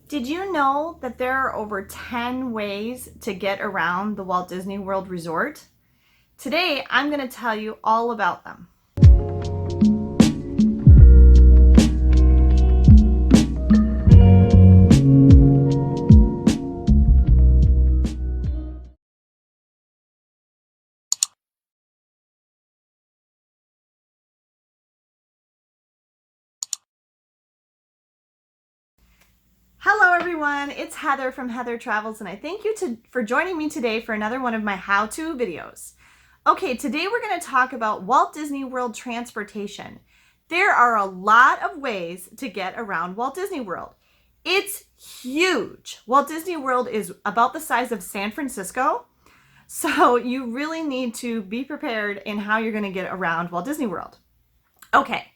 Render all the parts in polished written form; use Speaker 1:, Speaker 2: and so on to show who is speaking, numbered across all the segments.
Speaker 1: Did you know that there are over 10 ways to get around the Walt Disney World Resort? Today, I'm going to tell you all about them. Hello everyone, it's Heather from Heather Travels, and I thank you for joining me today for another one of my how-to videos. Okay, today we're going to talk about Walt Disney World transportation. There are a lot of ways to get around Walt Disney World. It's huge. Walt Disney World is about the size of San Francisco, so you really need to be prepared in how you're going to get around Walt Disney World. Okay.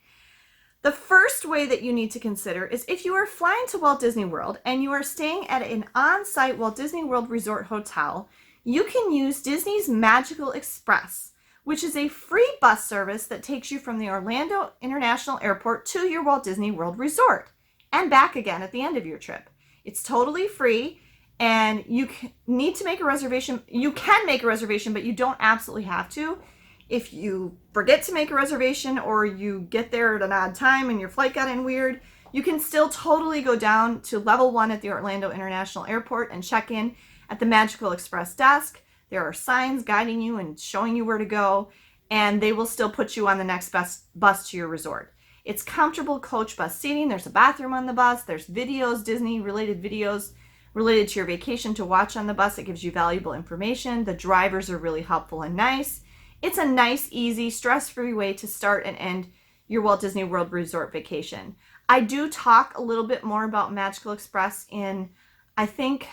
Speaker 1: The first way that you need to consider is if you are flying to Walt Disney World and you are staying at an on-site Walt Disney World Resort hotel, you can use Disney's Magical Express, which is a free bus service that takes you from the Orlando International Airport to your Walt Disney World Resort and back again at the end of your trip. It's totally free and you need to make a reservation. You can make a reservation, but you don't absolutely have to. If you forget to make a reservation or you get there at an odd time and your flight got in weird, you can still totally go down to level 1 at the Orlando International Airport and check in at the Magical Express desk. There are signs guiding you and showing you where to go, and they will still put you on the next bus to your resort. It's comfortable coach bus seating. There's a bathroom on the bus. There's videos, Disney-related videos related to your vacation to watch on the bus. It gives you valuable information. The drivers are really helpful and nice. It's a nice, easy, stress-free way to start and end your Walt Disney World Resort vacation. I do talk a little bit more about Magical Express in, I think,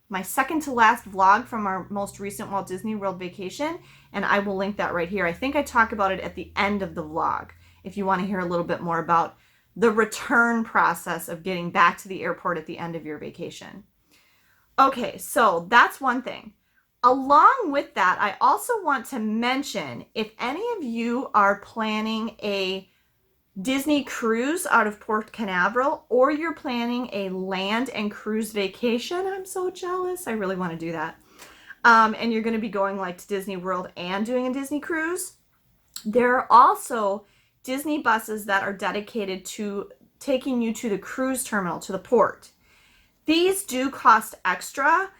Speaker 1: my second to last vlog from our most recent Walt Disney World vacation, and I will link that right here. I think I talk about it at the end of the vlog if you want to hear a little bit more about the return process of getting back to the airport at the end of your vacation. Okay, so that's one thing. Along with that, I also want to mention if any of you are planning a Disney cruise out of Port Canaveral or you're planning a land and cruise vacation, I'm so jealous. I really want to do that. And you're going to be going like to Disney World and doing a Disney cruise. There are also Disney buses that are dedicated to taking you to the cruise terminal, to the port. These do cost extra.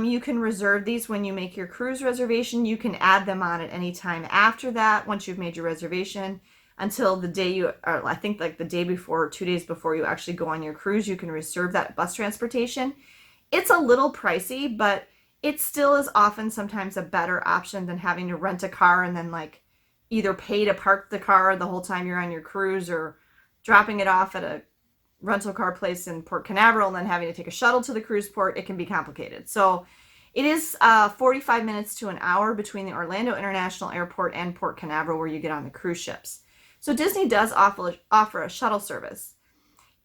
Speaker 1: You can reserve these when you make your cruise reservation. You can add them on at any time after that, once you've made your reservation, until the day or I think like the day before or 2 days before you actually go on your cruise, you can reserve that bus transportation. It's a little pricey, but it still is often sometimes a better option than having to rent a car and then like either pay to park the car the whole time you're on your cruise or dropping it off at a rental car place in Port Canaveral and then having to take a shuttle to the cruise port. It can be complicated. So it is 45 minutes to an hour between the Orlando International Airport and Port Canaveral where you get on the cruise ships. So Disney does offer a shuttle service.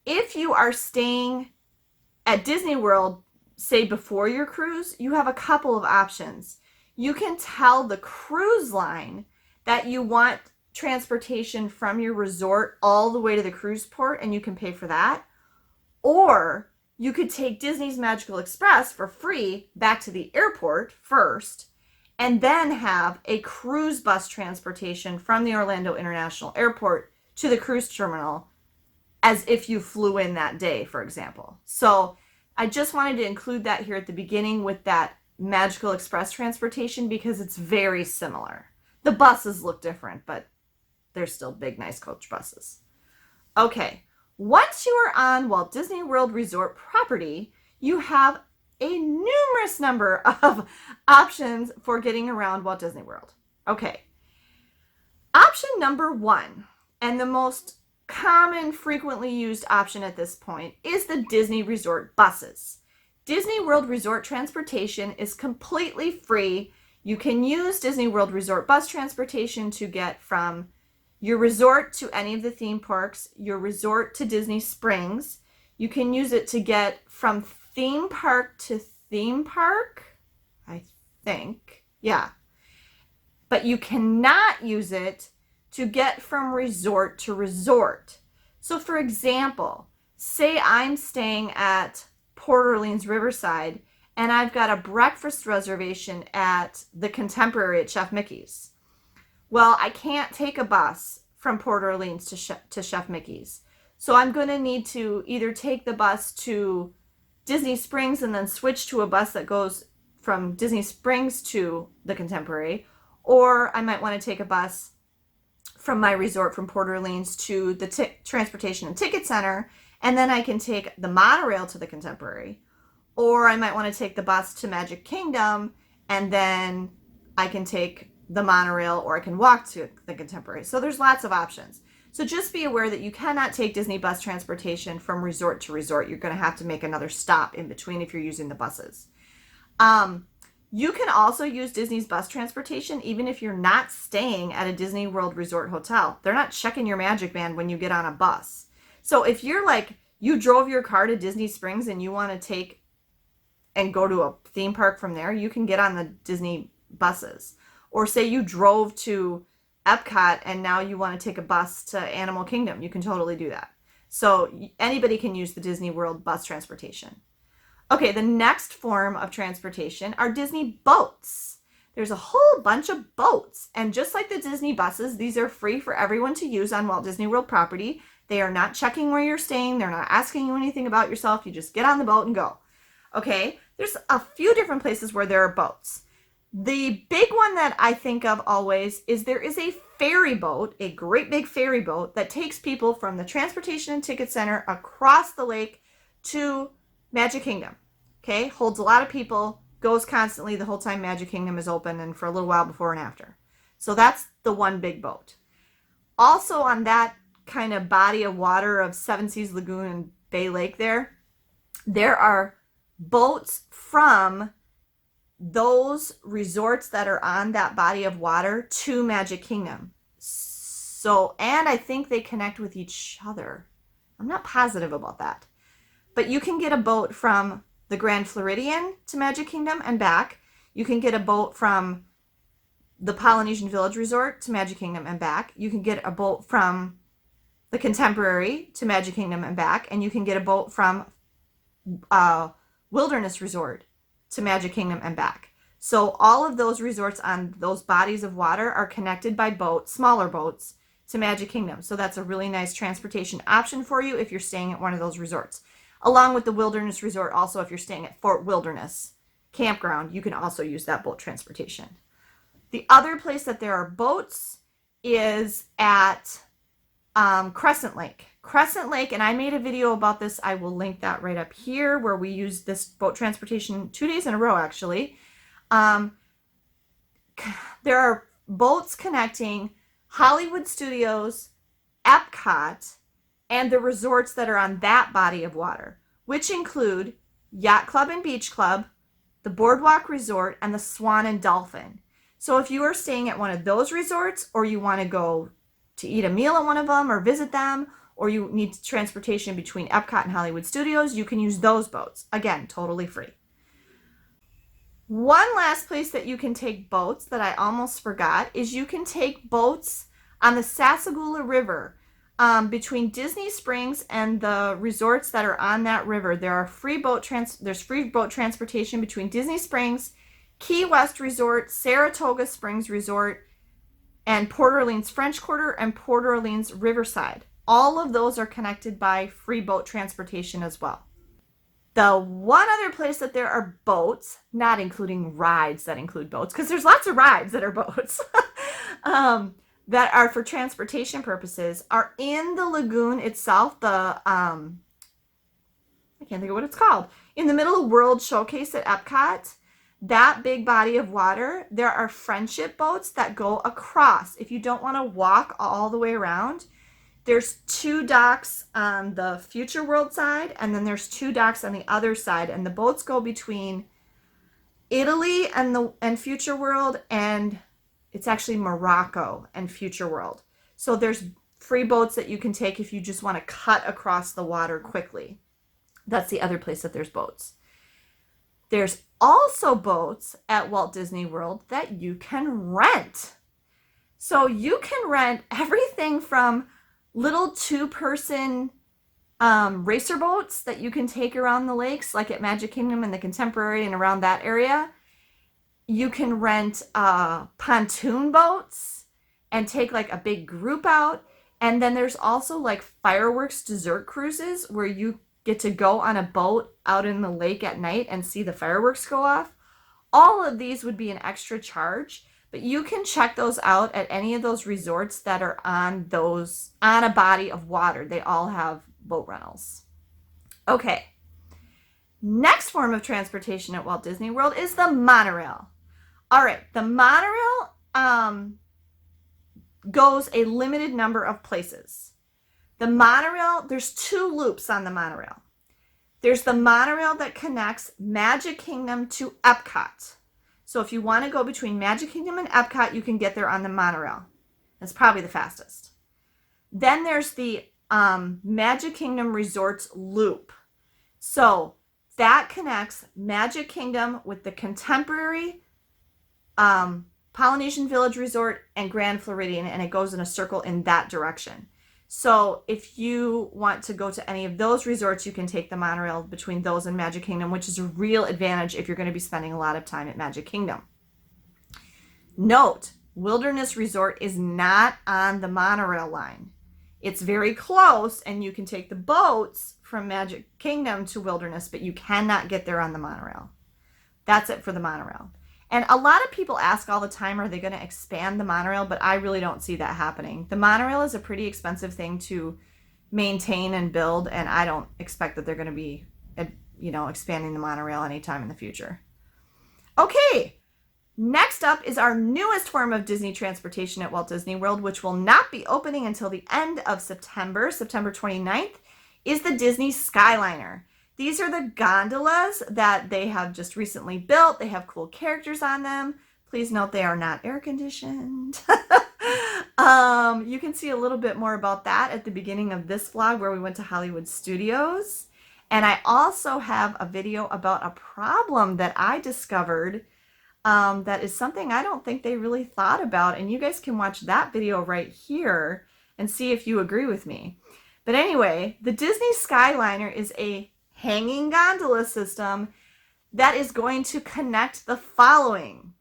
Speaker 1: If you are staying at Disney World, say before your cruise, you have a couple of options. You can tell the cruise line that you want transportation from your resort all the way to the cruise port and you can pay for that. Or you could take Disney's Magical Express for free back to the airport first and then have a cruise bus transportation from the Orlando International Airport to the cruise terminal as if you flew in that day, for example. So I just wanted to include that here at the beginning with that Magical Express transportation because it's very similar. The buses look different, but they're still big, nice coach buses. Okay, once you are on Walt Disney World Resort property, you have a numerous number of options for getting around Walt Disney World. Okay, option number 1, and the most common, frequently used option at this point, is the Disney Resort buses. Disney World Resort transportation is completely free. You can use Disney World Resort bus transportation to get from your resort to any of the theme parks, your resort to Disney Springs. You can use it to get from theme park to theme park, I think. Yeah. But you cannot use it to get from resort to resort. So for example, say I'm staying at Port Orleans Riverside, and I've got a breakfast reservation at the Contemporary at Chef Mickey's. Well, I can't take a bus from Port Orleans to Chef Mickey's. So I'm going to need to either take the bus to Disney Springs and then switch to a bus that goes from Disney Springs to the Contemporary, or I might want to take a bus from my resort from Port Orleans to the Transportation and Ticket Center, and then I can take the monorail to the Contemporary. Or I might want to take the bus to Magic Kingdom, and then I can take the monorail, or I can walk to the Contemporary. So there's lots of options. So just be aware that you cannot take Disney bus transportation from resort to resort. You're going to have to make another stop in between if you're using the buses. You can also use Disney's bus transportation even if you're not staying at a Disney World Resort hotel. They're not checking your Magic Band when you get on a bus. So if you're like, you drove your car to Disney Springs and you want to take and go to a theme park from there, you can get on the Disney buses. Or say you drove to Epcot and now you want to take a bus to Animal Kingdom. You can totally do that. So anybody can use the Disney World bus transportation. Okay, the next form of transportation are Disney boats. There's a whole bunch of boats. And just like the Disney buses, these are free for everyone to use on Walt Disney World property. They are not checking where you're staying. They're not asking you anything about yourself. You just get on the boat and go. Okay, there's a few different places where there are boats. The big one that I think of always is there is a ferry boat, a great big ferry boat that takes people from the Transportation and Ticket Center across the lake to Magic Kingdom. Okay, holds a lot of people, goes constantly the whole time Magic Kingdom is open and for a little while before and after. So that's the one big boat. Also on that kind of body of water of Seven Seas Lagoon and Bay Lake there are boats from those resorts that are on that body of water to Magic Kingdom. So, and I think they connect with each other. I'm not positive about that. But you can get a boat from the Grand Floridian to Magic Kingdom and back. You can get a boat from the Polynesian Village Resort to Magic Kingdom and back. You can get a boat from the Contemporary to Magic Kingdom and back. And you can get a boat from Wilderness Resort to Magic Kingdom and back. So all of those resorts on those bodies of water are connected by boats, smaller boats, to Magic Kingdom. So that's a really nice transportation option for you if you're staying at one of those resorts. Along with the Wilderness Resort, also if you're staying at Fort Wilderness Campground, you can also use that boat transportation. The other place that there are boats is at Crescent Lake. Crescent Lake, and I made a video about this. I will link that right up here where we used this boat transportation 2 days in a row, actually. There are boats connecting Hollywood Studios, Epcot, and the resorts that are on that body of water, which include Yacht Club and Beach Club, the Boardwalk Resort, and the Swan and Dolphin. So if you are staying at one of those resorts, or you want to go to eat a meal at one of them or visit them, or you need transportation between Epcot and Hollywood Studios, you can use those boats. Again, totally free. One last place that you can take boats that I almost forgot is you can take boats on the Sasagawa River. Between Disney Springs and the resorts that are on that river, there's free boat transportation between Disney Springs, Key West Resort, Saratoga Springs Resort, and Port Orleans French Quarter and Port Orleans Riverside. All of those are connected by free boat transportation as well. The one other place that there are boats, not including rides that include boats, because there's lots of rides that are boats, that are for transportation purposes, are in the lagoon itself, I can't think of what it's called, in the middle of World Showcase at Epcot. That big body of water, there are friendship boats that go across. If you don't want to walk all the way around, there's 2 docks on the Future World side, and then there's 2 docks on the other side, and the boats go between Italy and Future World, and it's actually Morocco and Future World. So there's free boats that you can take if you just want to cut across the water quickly. That's the other place that there's boats. There's also boats at Walt Disney World that you can rent. So you can rent everything from little 2-person racer boats that you can take around the lakes, like at Magic Kingdom and the Contemporary and around that area. You can rent pontoon boats and take like a big group out. And then there's also like fireworks dessert cruises where you get to go on a boat out in the lake at night and see the fireworks go off. All of these would be an extra charge, but you can check those out at any of those resorts that are on a body of water. They all have boat rentals. Okay. Next form of transportation at Walt Disney World is the monorail. All right, the monorail goes a limited number of places. The monorail, there's 2 loops on the monorail. There's the monorail that connects Magic Kingdom to Epcot. So if you want to go between Magic Kingdom and Epcot, you can get there on the monorail. That's probably the fastest. Then there's the Magic Kingdom Resorts Loop. So that connects Magic Kingdom with the Contemporary, Polynesian Village Resort, and Grand Floridian, and it goes in a circle in that direction. So if you want to go to any of those resorts, you can take the monorail between those and Magic Kingdom, which is a real advantage if you're going to be spending a lot of time at Magic Kingdom. Note, Wilderness Resort is not on the monorail line. It's very close, and you can take the boats from Magic Kingdom to Wilderness, but you cannot get there on the monorail. That's it for the monorail. And a lot of people ask all the time, are they going to expand the monorail? But I really don't see that happening. The monorail is a pretty expensive thing to maintain and build, and I don't expect that they're going to be, expanding the monorail anytime in the future. Okay, next up is our newest form of Disney transportation at Walt Disney World, which will not be opening until the end of September 29th, is the Disney Skyliner. These are the gondolas that they have just recently built. They have cool characters on them. Please note they are not air conditioned. You can see a little bit more about that at the beginning of this vlog where we went to Hollywood Studios. And I also have a video about a problem that I discovered that is something I don't think they really thought about. And you guys can watch that video right here and see if you agree with me. But anyway, the Disney Skyliner is a hanging gondola system that is going to connect the following.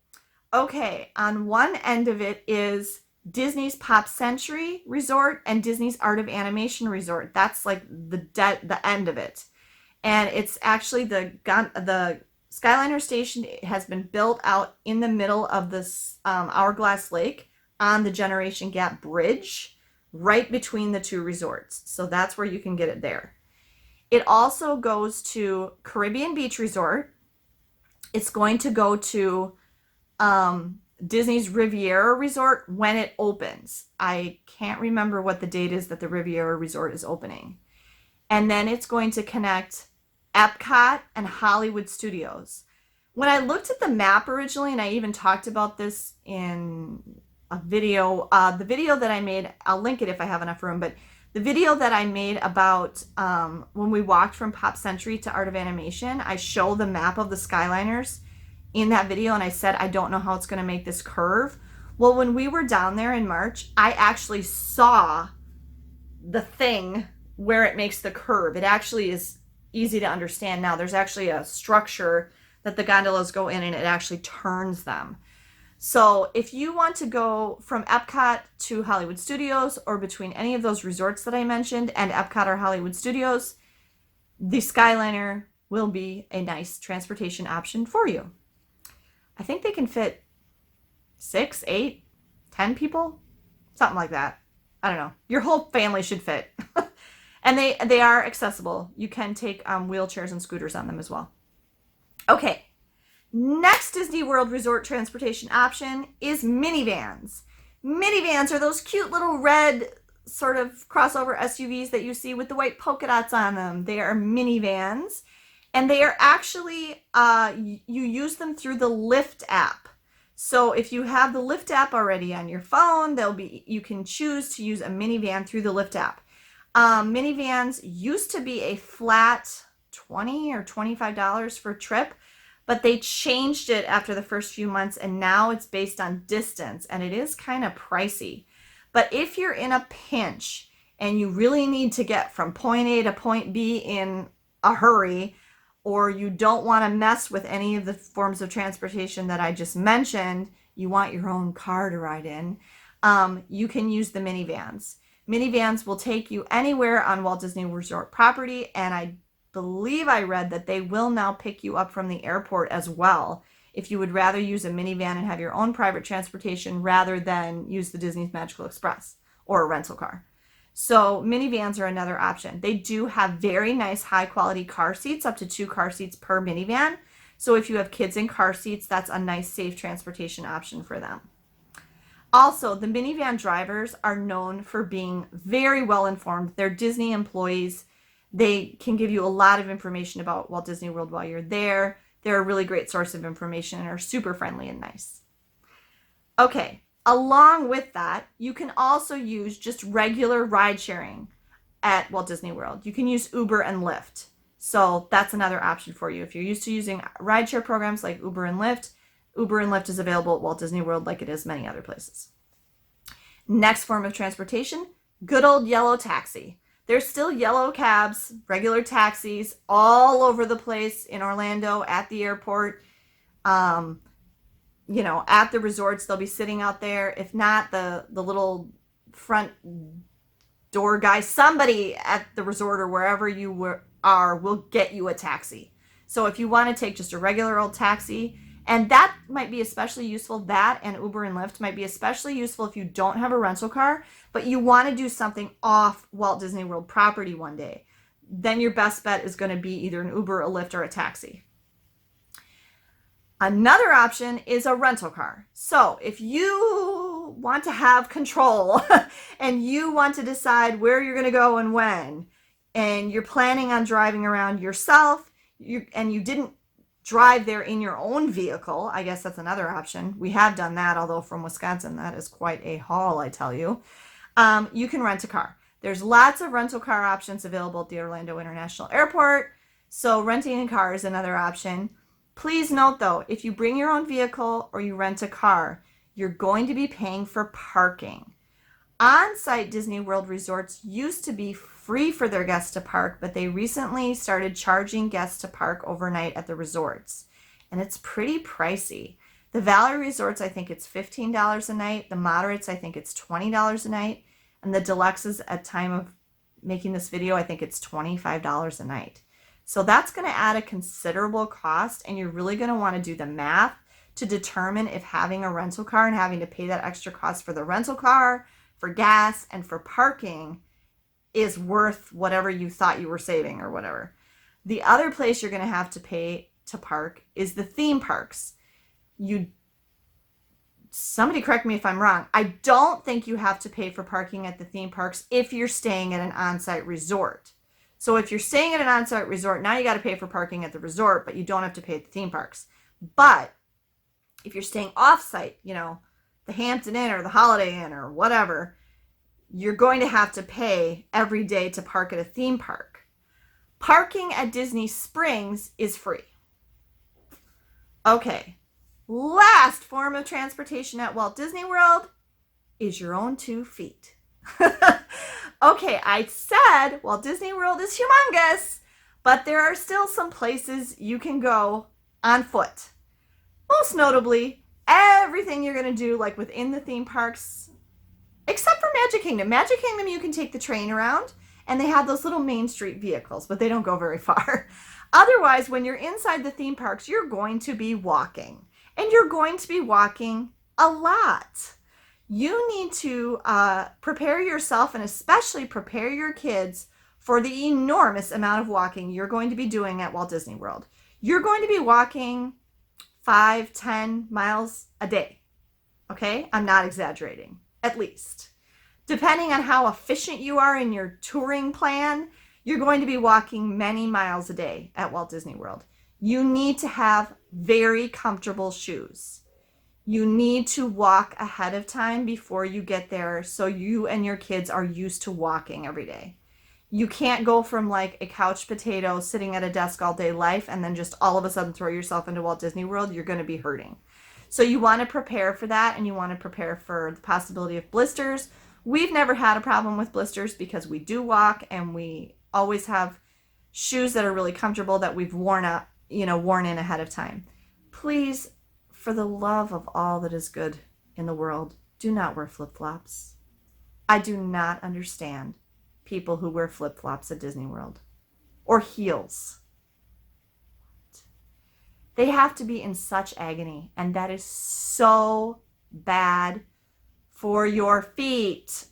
Speaker 1: Okay, on one end of it is Disney's Pop Century Resort and Disney's Art of Animation Resort. That's like the end of it. And it's actually the Skyliner station has been built out in the middle of this Hourglass Lake on the Generation Gap Bridge, right between the 2 resorts. So that's where you can get it there. It also goes to Caribbean Beach Resort. It's going to go to Disney's Riviera Resort when it opens. I can't remember what the date is that the Riviera Resort is opening. And then it's going to connect Epcot and Hollywood Studios. When I looked at the map originally, and I even talked about this in a video, the video that I made, I'll link it if I have enough room, but the video that I made about when we walked from Pop Century to Art of Animation, I show the map of the Skyliners in that video, and I said, I don't know how it's going to make this curve. Well, when we were down there in March, I actually saw the thing where it makes the curve. It actually is easy to understand now. There's actually a structure that the gondolas go in, and it actually turns them. So if you want to go from Epcot to Hollywood Studios or between any of those resorts that I mentioned and Epcot or Hollywood Studios, the Skyliner will be a nice transportation option for you. I think they can fit 6, 8, 10 people, something like that. I don't know. Your whole family should fit. And they are accessible. You can take wheelchairs and scooters on them as well. Okay. Next Disney World Resort transportation option is minivans. Minivans are those cute little red sort of crossover SUVs that you see with the white polka dots on them. They are minivans, and they are actually, you use them through the Lyft app. So if you have the Lyft app already on your phone, you can choose to use a minivan through the Lyft app. Minivans used to be a flat $20 or $25 for a trip, but they changed it after the first few months, and now it's based on distance, and it is kind of pricey. But if you're in a pinch and you really need to get from point A to point B in a hurry, or you don't want to mess with any of the forms of transportation that I just mentioned, you want your own car to ride in, you can use the minivans. Minivans will take you anywhere on Walt Disney Resort property, and I believe I read that they will now pick you up from the airport as well if you would rather use a minivan and have your own private transportation rather than use the Disney's Magical Express or a rental car. So minivans are another option. They do have very nice high quality car seats, up to 2 car seats per minivan. So if you have kids in car seats, that's a nice safe transportation option for them. Also, the minivan drivers are known for being very well informed. They're Disney employees. They can give you a lot of information about Walt Disney World while you're there. They're a really great source of information and are super friendly and nice. Okay, along with that, you can also use just regular ride sharing at Walt Disney World. You can use Uber and Lyft. So that's another option for you. If you're used to using rideshare programs like Uber and Lyft is available at Walt Disney World like it is many other places. Next form of transportation, good old yellow taxi. There's still yellow cabs, regular taxis all over the place in Orlando, at the airport, at the resorts. They'll be sitting out there. If not, the little front door guy, somebody at the resort or wherever you are will get you a taxi. So if you want to take just a regular old taxi, and that might be especially useful, that and Uber and Lyft might be especially useful if you don't have a rental car, but you want to do something off Walt Disney World property one day. Then your best bet is going to be either an Uber, a Lyft, or a taxi. Another option is a rental car. So if you want to have control and you want to decide where you're going to go and when, and you're planning on driving around yourself, and you didn't drive there in your own vehicle, I guess that's another option. We have done that, although from Wisconsin, that is quite a haul, I tell you. You can rent a car. There's lots of rental car options available at the Orlando International Airport, so renting a car is another option. Please note, though, if you bring your own vehicle or you rent a car, you're going to be paying for parking. On-site Disney World resorts used to be free for their guests to park, but they recently started charging guests to park overnight at the resorts, and it's pretty pricey. The Valley resorts, I think it's $15 a night. The moderates, I think it's $20 a night. And the deluxes, at time of making this video, I think it's $25 a night. So that's going to add a considerable cost, and you're really going to want to do the math to determine if having a rental car and having to pay that extra cost for the rental car, for gas, and for parking is worth whatever you thought you were saving or whatever. The other place you're going to have to pay to park is the theme parks. Somebody correct me if I'm wrong. I don't think you have to pay for parking at the theme parks if you're staying at an on-site resort. So if you're staying at an on-site resort, now you got to pay for parking at the resort, but you don't have to pay at the theme parks. But if you're staying off-site, the Hampton Inn or the Holiday Inn or whatever, you're going to have to pay every day to park at a theme park. Parking at Disney Springs is free. Okay, last form of transportation at Walt Disney World is your own 2 feet. Okay, I said Walt Disney World is humongous, but there are still some places you can go on foot. Most notably, everything you're going to do like within the theme parks, except for Magic Kingdom. Magic Kingdom, you can take the train around, and they have those little Main Street vehicles, but they don't go very far. Otherwise, when you're inside the theme parks, you're going to be walking, and you're going to be walking a lot. You need to prepare yourself, and especially prepare your kids for the enormous amount of walking you're going to be doing at Walt Disney World. You're going to be walking 5-10 miles a day. Okay? I'm not exaggerating. At least. Depending on how efficient you are in your touring plan, you're going to be walking many miles a day at Walt Disney World. You need to have very comfortable shoes. You need to walk ahead of time before you get there so you and your kids are used to walking every day. You can't go from like a couch potato sitting at a desk all day life and then just all of a sudden throw yourself into Walt Disney World. You're going to be hurting. So you want to prepare for that, and you want to prepare for the possibility of blisters, We've never had a problem with blisters because we do walk and we always have shoes that are really comfortable that we've worn in ahead of time. Please, for the love of all that is good in the world, do not wear flip-flops. I do not understand people who wear flip-flops at Disney World or heels. They have to be in such agony, and that is so bad for your feet.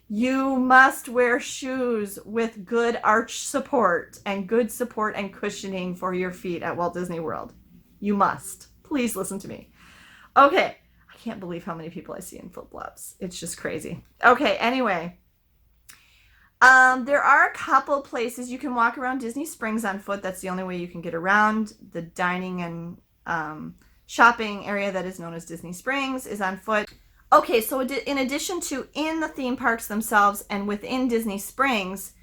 Speaker 1: You must wear shoes with good arch support and cushioning for your feet at Walt Disney World. You must. Please listen to me. Okay. I can't believe how many people I see in flip-flops. It's just crazy. Okay, anyway. There are a couple places you can walk around Disney Springs on foot. That's the only way you can get around. The dining and shopping area that is known as Disney Springs is on foot. Okay, so in addition to in the theme parks themselves and within Disney Springs,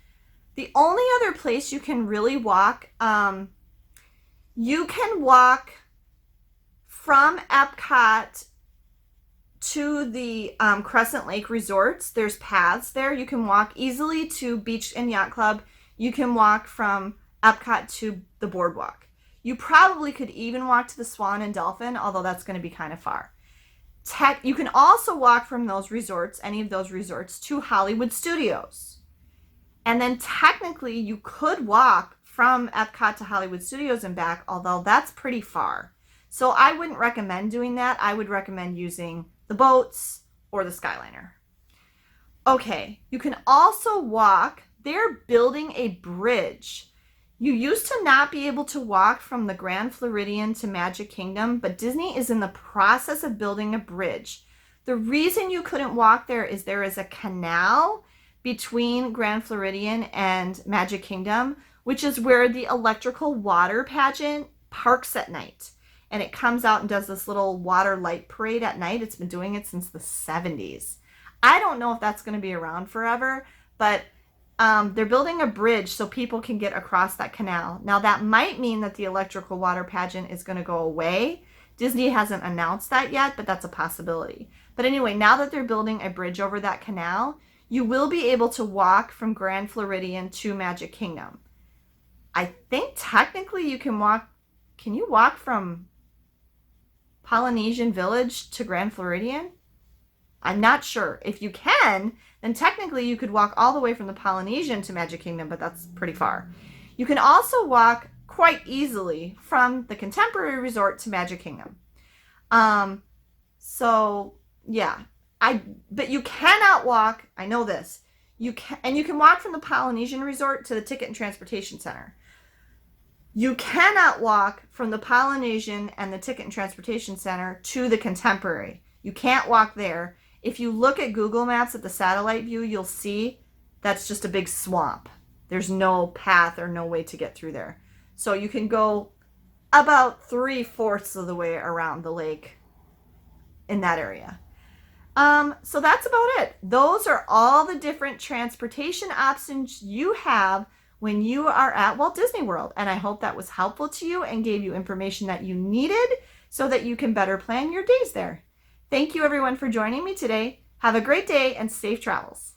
Speaker 1: the only other place you can really walk, you can walk from Epcot to the Crescent Lake resorts. There's paths there. You can walk easily to Beach and Yacht Club. You can walk from Epcot to the boardwalk. You probably could even walk to the Swan and Dolphin, although that's going to be kind of far. You can also walk from those resorts, any of those resorts, to Hollywood Studios. And then technically you could walk from Epcot to Hollywood Studios and back, although that's pretty far. So I wouldn't recommend doing that. I would recommend using the boats or the Skyliner. Okay, you can also walk. They're building a bridge. You used to not be able to walk from the Grand Floridian to Magic Kingdom, but Disney is in the process of building a bridge. The reason you couldn't walk there is a canal between Grand Floridian and Magic Kingdom, which is where the electrical water pageant parks at night. And it comes out and does this little water light parade at night. It's been doing it since the 70s. I don't know if that's going to be around forever, but they're building a bridge so people can get across that canal. Now, that might mean that the electrical water pageant is going to go away. Disney hasn't announced that yet, but that's a possibility. But anyway, now that they're building a bridge over that canal, you will be able to walk from Grand Floridian to Magic Kingdom. I think technically you can walk. Can you walk from Polynesian Village to Grand Floridian? I'm not sure. If you can, then technically you could walk all the way from the Polynesian to Magic Kingdom, but that's pretty far. You can also walk quite easily from the Contemporary Resort to Magic Kingdom. So yeah, but you cannot walk, I know this, you can walk from the Polynesian Resort to the Ticket and Transportation Center. You cannot walk from the Polynesian and the Ticket and Transportation Center to the Contemporary. You can't walk there. If you look at Google Maps at the satellite view, you'll see that's just a big swamp. There's no path or no way to get through there. So you can go about 3/4 of the way around the lake in that area. So that's about it. Those are all the different transportation options you have when you are at Walt Disney World. And I hope that was helpful to you and gave you information that you needed so that you can better plan your days there. Thank you everyone for joining me today. Have a great day and safe travels.